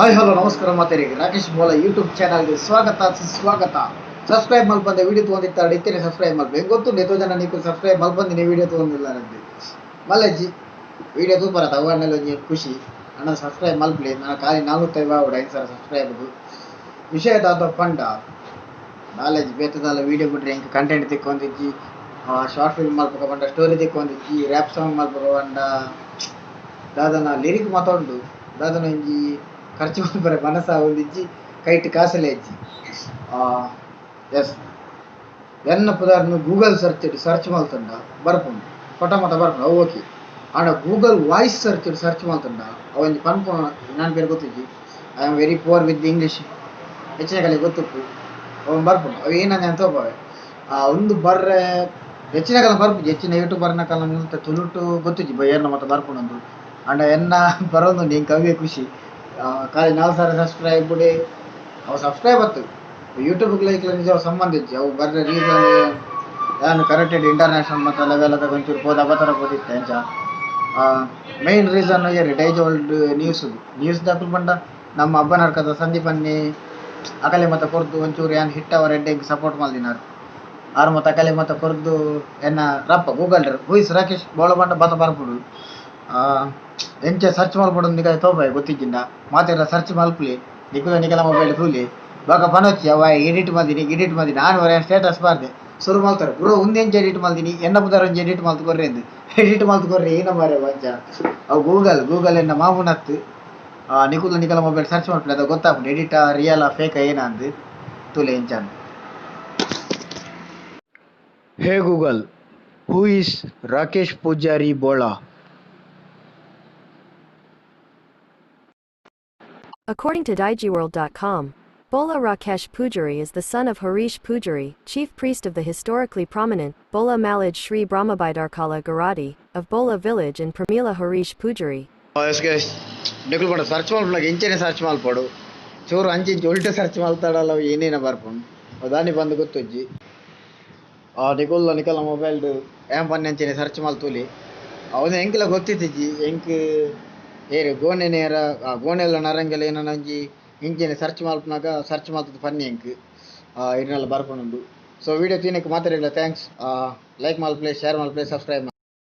Hi hello ನಮಸ್ಕಾರ ಮಾತೇರಿಗೆ Rakesh Bola YouTube ಚಾನಲ್ಗೆ ಸ್ವಾಗತ. ಸಬ್ಸ್ಕ್ರೈಬ್ ಮಲ್ಪಂದೆ ವಿಡಿಯೋ ತೊಗೊಂಡಿರ್ತಾರೆ ಇತ್ತೇನೆ ಸಬ್ಸ್ಕ್ರೈಬ್ ಮಾಡ್ಬೇಕು ಹೆಂಗೆ ಗೊತ್ತು ನೆತ್ತೋ ಜನ ನೀವು ಸಬ್ಸ್ಕ್ರೈಬ್ ಮಲ್ಪಂದಿನಿ ವಿಡಿಯೋ ತೊಗೊಂಡಿಲ್ಲ ನಂದು ಮಲ್ಲಜ್ಜಿ ವಿಡಿಯೋ ತೂಪರತ್ತ ಅವನ್ನೆಲ್ಲ ಒಂಜಿ ಖುಷಿ ಅಣ್ಣ ಸಬ್ಸ್ಕ್ರೈಬ್ ಮಲ್ಪಲಿ ನಾನು ಖಾಲಿ 450 ಸಬ್ಸ್ಕ್ರೈಬ್ ವಿಷಯ ದಾದ ಪಂಡ ನಾಲೆಜ್ ಬೇತದಲ್ಲ ವಿಡಿಯೋ ಬಿಟ್ರೆ ಹೆಂಗೆ ಕಂಟೆಂಟ್ ತಿಕ್ಕೊಂಡಿಜ್ಜಿ ಶಾರ್ಟ್ ಫಿಲ್ಮ್ ಮಲ್ಪಕ ಬಂಡ ಸ್ಟೋರಿ ತಿಕ್ಕೊಂಡಿಜ್ಜಿ ರ್ಯಾಪ್ ಸಾಂಗ್ ಮಲ್ಪಕ ಬಂಡ ದಾದನ ಲಿರಿಕ್ ಮಾತಾಡು ದಾದನ ಒಂಜಿ ಖರ್ಚು ಮಾಡ್ಬಾರೆ ಮನಸ್ಸ ಒಂದಿಜ್ಜಿ ಕೈಟ್ ಕಾಸಲೆ ಇಜ್ಜಿ ಎಸ್ ಎನ್ನ ಪುದಾರ್ನು ಗೂಗಲ್ ಸರ್ಚ್ ಮಾಡ್ತಂಡ ಬರ್ಪುಂಡು ಫೋಟೋ ಮಾತ ಬರ್ಪುಂಡು ಅವು ಓಕೆ ಆಂಡ ಗೂಗಲ್ ವಾಯ್ಸ್ ಸರ್ಚ್ ಮಾಡ್ತಂಡ ಅವೊಂಜಿ ಪನ್ಪು ನಾನು ಬೇರೆ ಗೊತ್ತಿಜ್ಜಿ I am very poor with English ಹೆಚ್ಚಿನ ಕಲೆ ಗೊತ್ತಿಪ್ಪು ಅವನು ಬರ್ಪುಂಡು ಅವು ಏನಂದೆ ಅಂತ ಹೋಗ್ಬಾವೆ ಒಂದು ಬರ್ರೆ ಹೆಚ್ಚಿನ ಕಾಲ ಬರ್ಪುಜಿ ಹೆಚ್ಚಿನ ಯೂಟ್ಯೂಬರ್ನ ಕಾಲ ನಿಲ್ತ ತುಳುಟು ಗೊತ್ತಿಜ್ಜಿ ಏರ್ನ ಮತ್ತೆ ಬರ್ಪುಂಡು ಆಂಡ ಎನ್ನ ಬರೋದು ನೀನು ಕವಿಯ ಖುಷಿ ಖಾಲಿ 4,000 ಸಬ್ಸ್ಕ್ರೈಬ್ ಬಿಡಿ ಅವು ಸಬ್ಸ್ಕ್ರೈಬ್ ಆಯ್ತು ಯೂಟ್ಯೂಬ್ಗೆ ಲೈಕ್ ನಿಜ ಸಂಬಂಧ ಇಜ್ಜಿ ಅವು ಬರ್ರೆ ರೀಸನ್ ಏನು ಕರೆಕ್ಟೆಡ್ ಇಂಟರ್ನ್ಯಾಷನಲ್ ಮತ್ತು ಲೆವೆಲ್ ಅದಾಗ ಒಂಚೂರು ಹೋದ ಅವತರ ಓದಿತ್ತೆ ಅಂಚ ಮೇನ್ ರೀಸನ್ ಏರಿ ಡೈಜ್ ಓಲ್ಡ್ ನ್ಯೂಸ್ ದಾಖಲು ಬಂಡ ನಮ್ಮ ಹಬ್ಬನರ್ಕದ ಸಂದೀಪನ್ನಿ ಅಕಲೆ ಮತ್ತೆ ಕೊರ್ದು ಒಂಚೂರು ಏನು ಹಿಟ್ ಅವರ್ ಹೆಡ್ಡಿಗೆ ಸಪೋರ್ಟ್ ಮಾಡಿದಿನಾರು ಆರು ಮತ್ತು ಅಕಲೆ ಮತ್ತೆ ಕೊರ್ದು ಎನ್ನ ರಪ್ಪ ಗೂಗಲ್ ಹೂಯಿಸ್ ರಾಕೇಶ್ ಬೋಳ ಬಂಡ ಬತ್ತ ಬರ್ಬಿಡು ಎಂಚೆ ಸರ್ಚ್ ಮಾಡ್ಬಿಡು ನಿಗ ತೋಪಾಯ ಗೊತ್ತಿದ್ದಿಂದ ಮಾತೆಲ್ಲ ಸರ್ಚ್ ಮಲ್ಪಲಿ ನಿಖಲ ಮೊಬೈಲ್ ತೂಲಿ ಬಾಗ ಪನೊಚ್ಚಿ ಅವ ಎಡಿಟ್ ಮಾಡಿದೀನಿ ನಾನು ಅವರ ಸ್ಟೇಟಸ್ ಬಾರ್ದೆ ಶುರು ಮಾಡ್ತಾರೆ ಬ್ರೋ ಒಂದೆಂಚೆ ಎಡಿಟ್ ಮಾಡ್ತೀನಿ ಎನ್ನ ಬುದಾರ ಒಂಜಿ ಎಡಿಟ್ ಮಾಡ್ಕೊರ್ರಿ ಎಂದು ಎಡಿಟ್ ಮಾಡ್ಕೊರ್ರಿ ಏನ ಮಾರೆ ವಂಚ ಅವು ಗೂಗಲ್ ಎನ್ನ ಮಾಮೂನತ್ತು ನಿಖಲ ಮೊಬೈಲ್ ಸರ್ಚ್ ಮಾಡ್ಬಿಡಿ ಅದು ಗೊತ್ತಾಗ್ಬಿಟ್ಟು ಎಡಿಟಾ ರಿಯಲ್ ಫೇಕ ಏನ ಅಂದು ತೂಲೆ ಎಂಚಾನು. Hey Google, who is Rakesh Poojary Bola? According to digiworld.com, Bola Rakesh Poojary is the son of Harish Poojary, chief priest of the historically prominent Bola Malaj Sri Brahmabaidarkala Garadi of Bola village in Pramila Harish Poojary. Nikhil ಬಂಡ search ಮಾಡ್ಬಿಡಾಗ ಎಂಚೆನೆ search ಮಾಡ್ಕೊಡು ಚೂರು ಅಂಚೆ ಉಲ್ಟೆ search ಮಾಡ್ತಾಡಲ್ಲ ಏನೇನ ಬರ್ಕೊಂಡು ದಾನಿ ಬಂದು ಗೊತ್ತಜ್ಜಿ ನಿಖಲ ಮೊಬೈಲ್ಡು ಏನ್ ಪನ್ನೆ ಅಂಚೆನೆ search ಮಾಡ್ತೂಲಿ ಅವನು ಹೆಂಗೆಲ್ಲ ಗೊತ್ತಿತ್ತಿಜ್ಜಿ ಹೆಂಗೆ ಏರಿ ಗೋಣೆನೇರ ಗೋಣೆಲ್ಲ ನರಂಗೆಲ್ಲ ಏನಂಜಿ ಇಂಚೆನೆ ಸರ್ಚ್ ಮಾಡ್ತದ ಪನ್ನಿ ಹೆಂಗೆ ಇದನ್ನೆಲ್ಲ ಬರ್ಕೊಂಡು ಸೊ ವಿಡಿಯೋ ತಿನ್ನಕ್ಕೆ ಮಾತಾಡಿಲ್ಲ ಥ್ಯಾಂಕ್ಸ್ ಲೈಕ್ ಮಾಡ್ಪ್ಲೇ ಶೇರ್ ಮಾಡ್ಪ್ಲೇ ಸಬ್ಸ್ಕ್ರೈಬ್